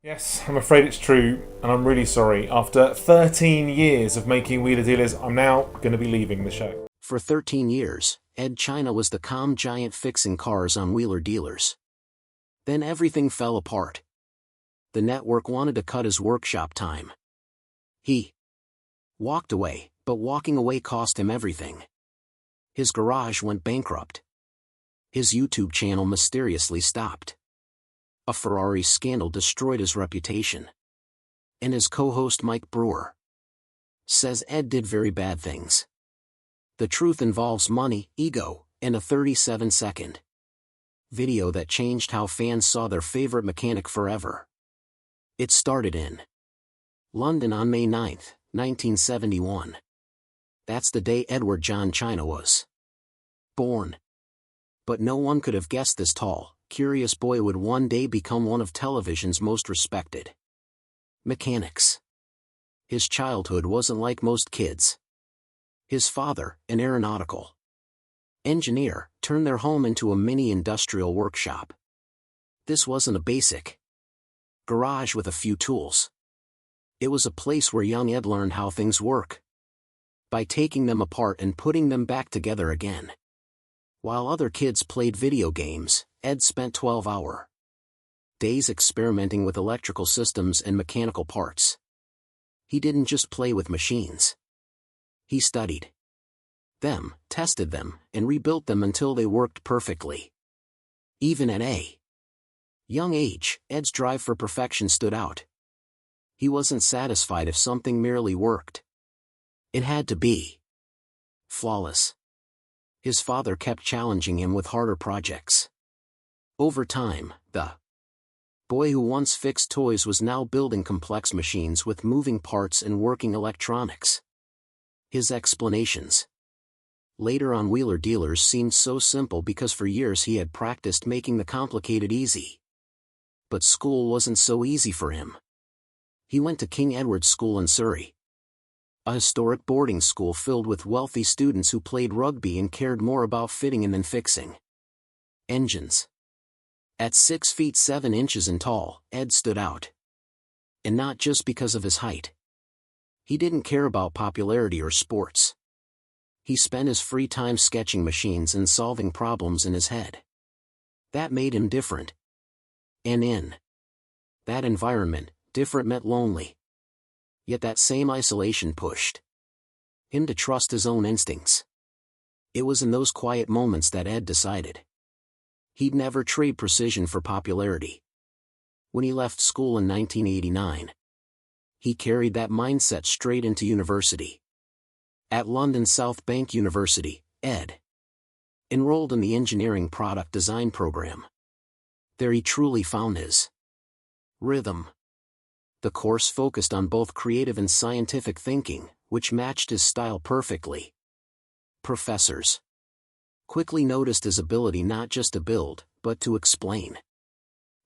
Yes, I'm afraid it's true, and I'm really sorry. After 13 years of making Wheeler Dealers, I'm now going to be leaving the show. For 13 years, Edd China was the calm giant fixing cars on Wheeler Dealers. Then everything fell apart. The network wanted to cut his workshop time. He walked away, but walking away cost him everything. His garage went bankrupt. His YouTube channel mysteriously stopped. A Ferrari scandal destroyed his reputation. And his co-host Mike Brewer says Edd did very bad things. The truth involves money, ego, and a 37-second video that changed how fans saw their favorite mechanic forever. It started in London on May 9, 1971. That's the day Edward John China was born. But no one could have guessed this tall, curious boy would one day become one of television's most respected mechanics. His childhood wasn't like most kids'. His father, an aeronautical engineer, turned their home into a mini industrial workshop. This wasn't a basic garage with a few tools. It was a place where young Edd learned how things work by taking them apart and putting them back together again. While other kids played video games, Edd spent 12-hour days experimenting with electrical systems and mechanical parts. He didn't just play with machines. He studied them, tested them, and rebuilt them until they worked perfectly. Even at a young age, Edd's drive for perfection stood out. He wasn't satisfied if something merely worked. It had to be flawless. His father kept challenging him with harder projects. Over time, the boy who once fixed toys was now building complex machines with moving parts and working electronics. His explanations later on Wheeler Dealers seemed so simple because for years he had practiced making the complicated easy. But school wasn't so easy for him. He went to King Edward's School in Surrey, a historic boarding school filled with wealthy students who played rugby and cared more about fitting in than fixing engines. At 6 feet 7 inches and tall, Edd stood out. And not just because of his height. He didn't care about popularity or sports. He spent his free time sketching machines and solving problems in his head. That made him different. And in that environment, different meant lonely. Yet that same isolation pushed him to trust his own instincts. It was in those quiet moments that Edd decided he'd never trade precision for popularity. When he left school in 1989, he carried that mindset straight into university. At London's South Bank University, Edd enrolled in the Engineering Product Design program. There he truly found his rhythm. The course focused on both creative and scientific thinking, which matched his style perfectly. Professors quickly noticed his ability not just to build, but to explain.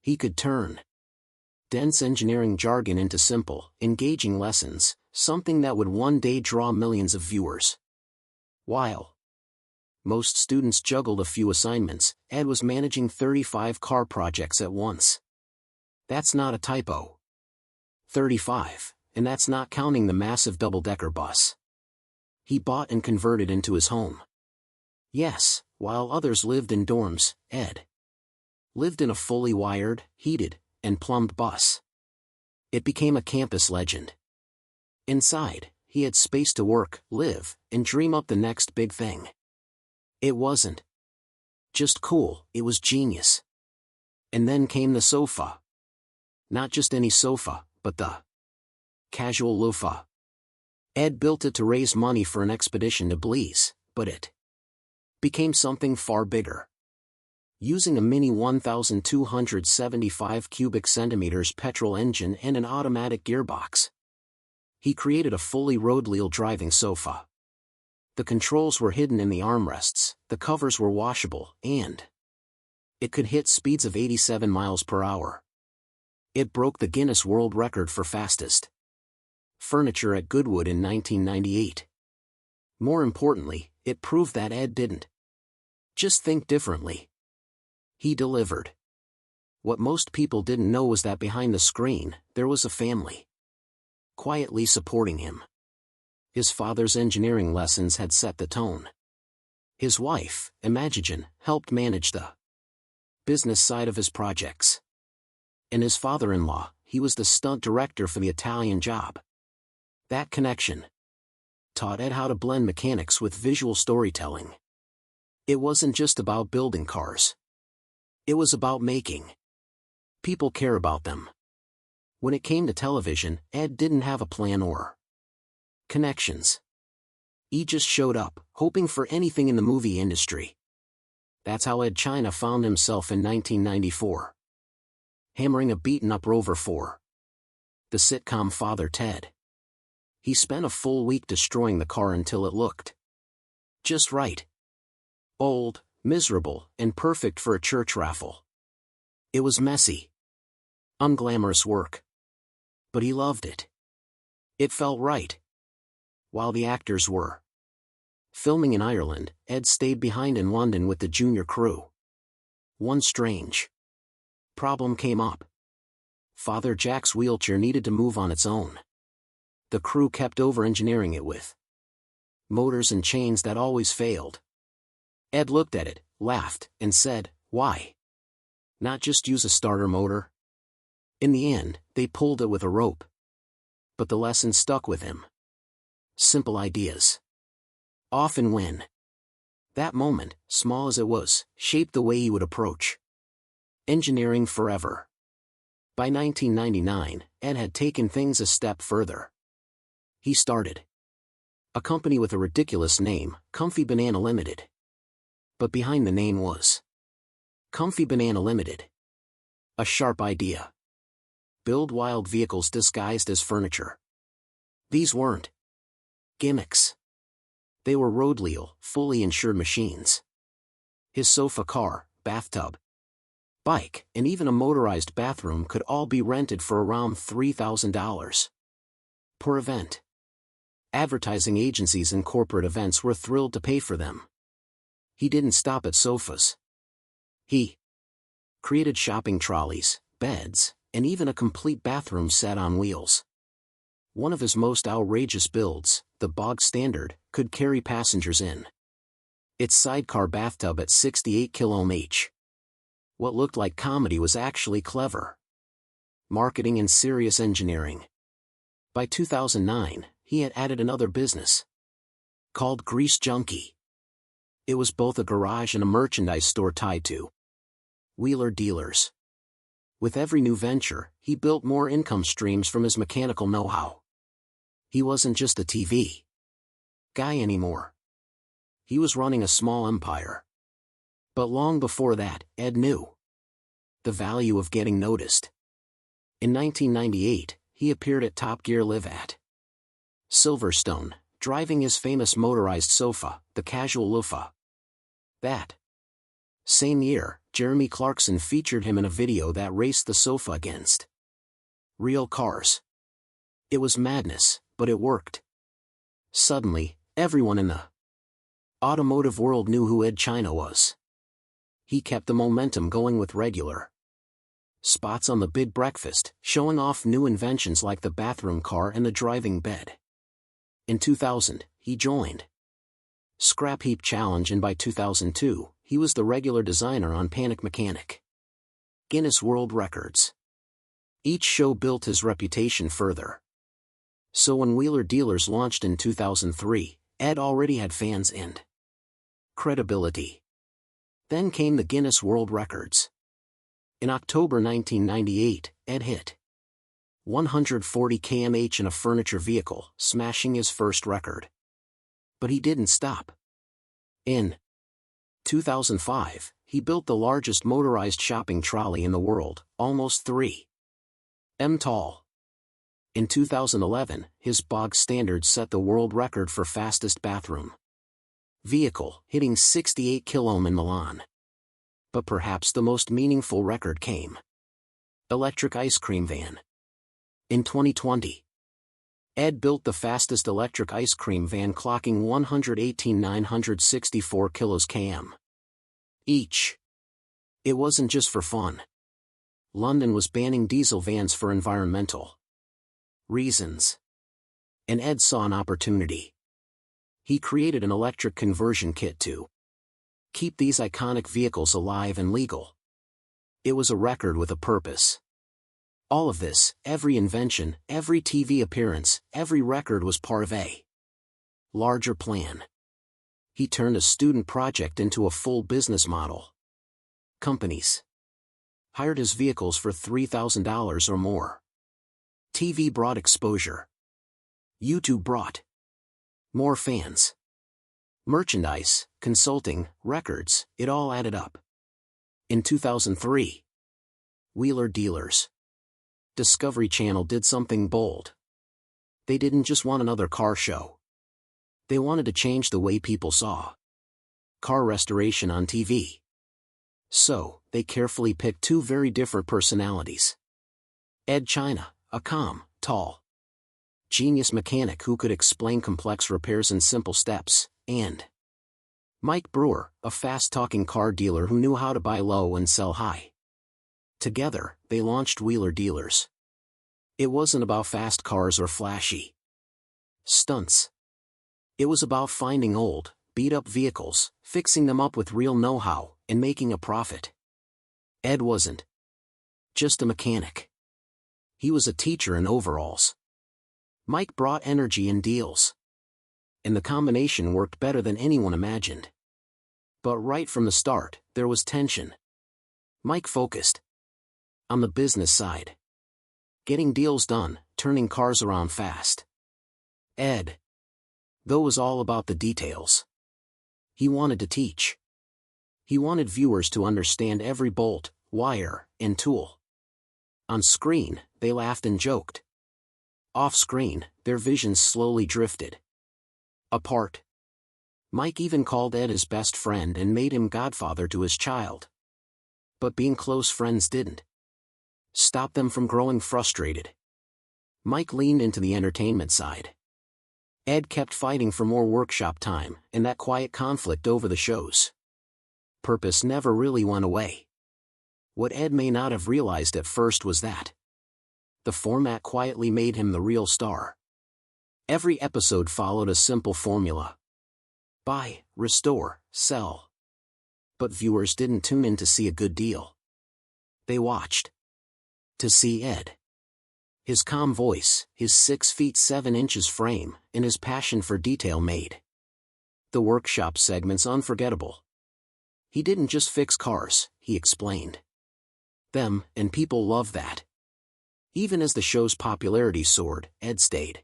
He could turn dense engineering jargon into simple, engaging lessons, something that would one day draw millions of viewers. While most students juggled a few assignments, Edd was managing 35 car projects at once. That's not a typo. 35, and that's not counting the massive double-decker bus he bought and converted into his home. Yes, while others lived in dorms, Edd lived in a fully wired, heated, and plumbed bus. It became a campus legend. Inside, he had space to work, live, and dream up the next big thing. It wasn't just cool, it was genius. And then came the sofa. Not just any sofa, but the casual loafa. Edd built it to raise money for an expedition to Belize, but it became something far bigger. Using a mini 1,275 cubic centimeters petrol engine and an automatic gearbox, he created a fully road-leal driving sofa. The controls were hidden in the armrests, the covers were washable, and it could hit speeds of 87 miles per hour. It broke the Guinness World Record for fastest furniture at Goodwood in 1998. More importantly, it proved that Edd didn't just think differently. He delivered. What most people didn't know was that behind the screen, there was a family quietly supporting him. His father's engineering lessons had set the tone. His wife, Imogen, helped manage the business side of his projects. And his father-in-law, he was the stunt director for the Italian job. That connection taught Edd how to blend mechanics with visual storytelling. It wasn't just about building cars. It was about making people care about them. When it came to television, Edd didn't have a plan or connections. He just showed up, hoping for anything in the movie industry. That's how Edd China found himself in 1994. Hammering a beaten-up Rover for the sitcom Father Ted. He spent a full week destroying the car until it looked just right. Old, miserable, and perfect for a church raffle. It was messy, unglamorous work. But he loved it. It felt right. While the actors were filming in Ireland, Edd stayed behind in London with the junior crew. One strange problem came up. Father Jack's wheelchair needed to move on its own. The crew kept over-engineering it with motors and chains that always failed. Edd looked at it, laughed, and said, "Why not just use a starter motor?" In the end, they pulled it with a rope. But the lesson stuck with him. Simple ideas often win. That moment, small as it was, shaped the way he would approach engineering forever. By 1999, Edd had taken things a step further. He started a company with a ridiculous name, Comfy Banana Limited. But behind the name was Comfy Banana Limited. A sharp idea. Build wild vehicles disguised as furniture. These weren't gimmicks. They were road legal, fully insured machines. His sofa car, bathtub, bike, and even a motorized bathroom could all be rented for around $3,000 per event. Advertising agencies and corporate events were thrilled to pay for them. He didn't stop at sofas. He created shopping trolleys, beds, and even a complete bathroom set on wheels. One of his most outrageous builds, the bog standard, could carry passengers in its sidecar bathtub at 68 km/h. What looked like comedy was actually clever marketing and serious engineering. By 2009, he had added another business called Grease Junkie. It was both a garage and a merchandise store tied to Wheeler dealers. With every new venture, he built more income streams from his mechanical know-how. He wasn't just a TV guy anymore. He was running a small empire. But long before that, Edd knew the value of getting noticed. In 1998, he appeared at Top Gear Live at Silverstone, driving his famous motorized sofa, the Casual Loofah. That same year, Jeremy Clarkson featured him in a video that raced the sofa against real cars. It was madness, but it worked. Suddenly, everyone in the automotive world knew who Edd China was. He kept the momentum going with regular spots on the Big Breakfast, showing off new inventions like the bathroom car and the driving bed. In 2000, he joined Scrap Heap Challenge, and by 2002, he was the regular designer on Panic Mechanic Guinness World Records. Each show built his reputation further. So when Wheeler Dealers launched in 2003, Edd already had fans and credibility. Then came the Guinness World Records. In October 1998, Edd hit 140 km/h in a furniture vehicle, smashing his first record. But he didn't stop. In 2005, he built the largest motorized shopping trolley in the world, almost 3 m tall. In 2011, his bog standard set the world record for fastest bathroom vehicle, hitting 68 km in Milan. But perhaps the most meaningful record came electric ice cream van. In 2020, Edd built the fastest electric ice cream van, clocking 118,964 km/h. Each. It wasn't just for fun. London was banning diesel vans for environmental reasons. And Edd saw an opportunity. He created an electric conversion kit to keep these iconic vehicles alive and legal. It was a record with a purpose. All of this, every invention, every TV appearance, every record was part of a larger plan. He turned a student project into a full business model. Companies hired his vehicles for $3,000 or more. TV brought exposure. YouTube brought more fans. Merchandise, consulting, records, it all added up. In 2003, Wheeler Dealers. Discovery Channel did something bold. They didn't just want another car show. They wanted to change the way people saw car restoration on TV. So, they carefully picked two very different personalities. Edd China, a calm, tall, genius mechanic who could explain complex repairs in simple steps, and Mike Brewer, a fast-talking car dealer who knew how to buy low and sell high. Together, they launched Wheeler Dealers. It wasn't about fast cars or flashy stunts. It was about finding old, beat-up vehicles, fixing them up with real know-how, and making a profit. Edd wasn't just a mechanic. He was a teacher in overalls. Mike brought energy and deals. And the combination worked better than anyone imagined. But right from the start, there was tension. Mike focused on the business side. Getting deals done, turning cars around fast. Edd, though, was all about the details. He wanted to teach. He wanted viewers to understand every bolt, wire, and tool. On screen, they laughed and joked. Off screen, their visions slowly drifted apart. Mike even called Edd his best friend and made him godfather to his child. But being close friends didn't stop them from growing frustrated. Mike leaned into the entertainment side. Edd kept fighting for more workshop time, and that quiet conflict over the show's purpose never really went away. What Edd may not have realized at first was that the format quietly made him the real star. Every episode followed a simple formula: buy, restore, sell. But viewers didn't tune in to see a good deal. They watched to see Edd. His calm voice, his 6 feet 7 inches frame, and his passion for detail made the workshop segments unforgettable. He didn't just fix cars, he explained them, and people loved that. Even as the show's popularity soared, Edd stayed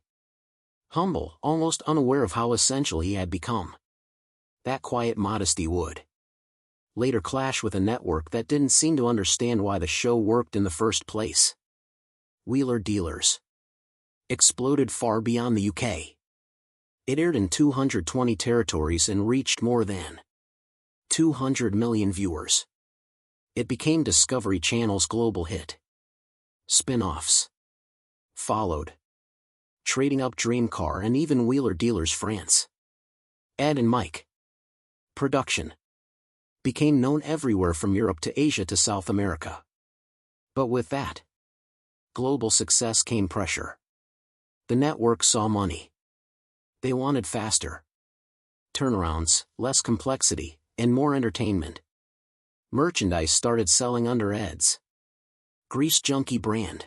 humble, almost unaware of how essential he had become. That quiet modesty would later clash with a network that didn't seem to understand why the show worked in the first place. Wheeler Dealers exploded far beyond the UK. It aired in 220 territories and reached more than 200 million viewers. It became Discovery Channel's global hit. Spin-offs followed. Trading Up Dream Car and even Wheeler Dealers France. Edd and Mike production became known everywhere from Europe to Asia to South America. But with that global success came pressure. The network saw money. They wanted faster turnarounds, less complexity, and more entertainment. Merchandise started selling under Edd's Grease Junkie brand.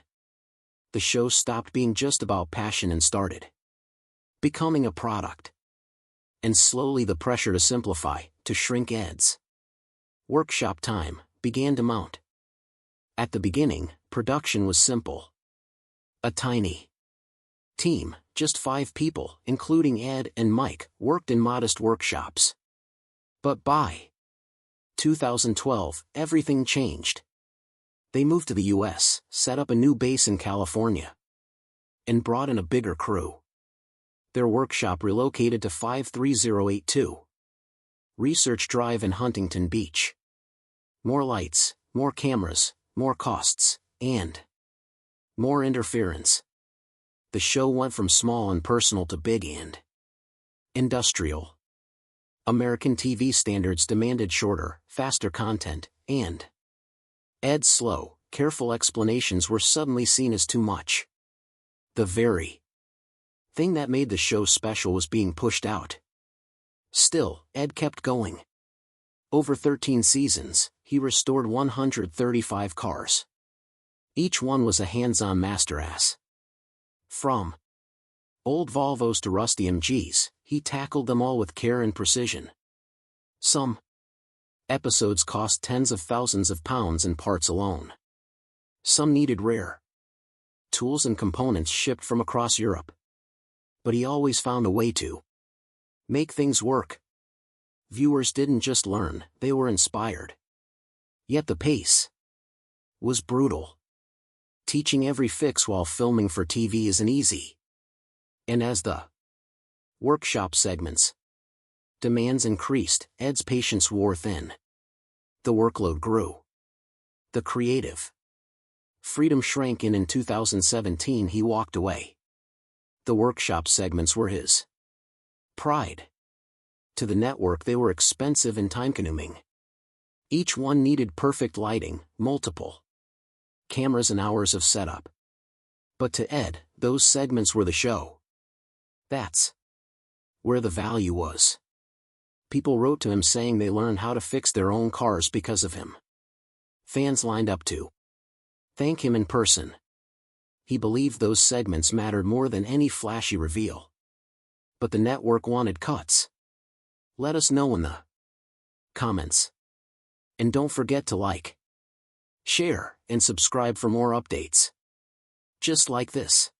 The show stopped being just about passion and started becoming a product. And slowly the pressure to simplify, to shrink Edd's workshop time, began to mount. At the beginning, production was simple. A tiny team, just 5 people, including Edd and Mike, worked in modest workshops. But by 2012, everything changed. They moved to the US, set up a new base in California, and brought in a bigger crew. Their workshop relocated to 53082 Research Drive in Huntington Beach. More lights, more cameras, more costs, and more interference. The show went from small and personal to big and industrial. American TV standards demanded shorter, faster content, and Edd's slow, Careful explanations were suddenly seen as too much. The very thing that made the show special was being pushed out. Still, Edd kept going. Over 13 seasons, he restored 135 cars. Each one was a hands-on master-ass. From old Volvos to rusty MGs, he tackled them all with care and precision. Some episodes cost tens of thousands of pounds in parts alone. Some needed rare tools and components shipped from across Europe. But he always found a way to make things work. Viewers didn't just learn, they were inspired. Yet the pace was brutal. Teaching every fix while filming for TV isn't easy. And as the workshop segments demands increased, Edd's patience wore thin. The workload grew. The creative freedom shrank, and in 2017 he walked away. The workshop segments were his pride. To the network they were expensive and time-consuming. Each one needed perfect lighting, multiple cameras and hours of setup. But to Edd, those segments were the show. That's where the value was. People wrote to him saying they learned how to fix their own cars because of him. Fans lined up to thank him in person. He believed those segments mattered more than any flashy reveal. But the network wanted cuts. Let us know in the comments. And don't forget to like, share, and subscribe for more updates just like this.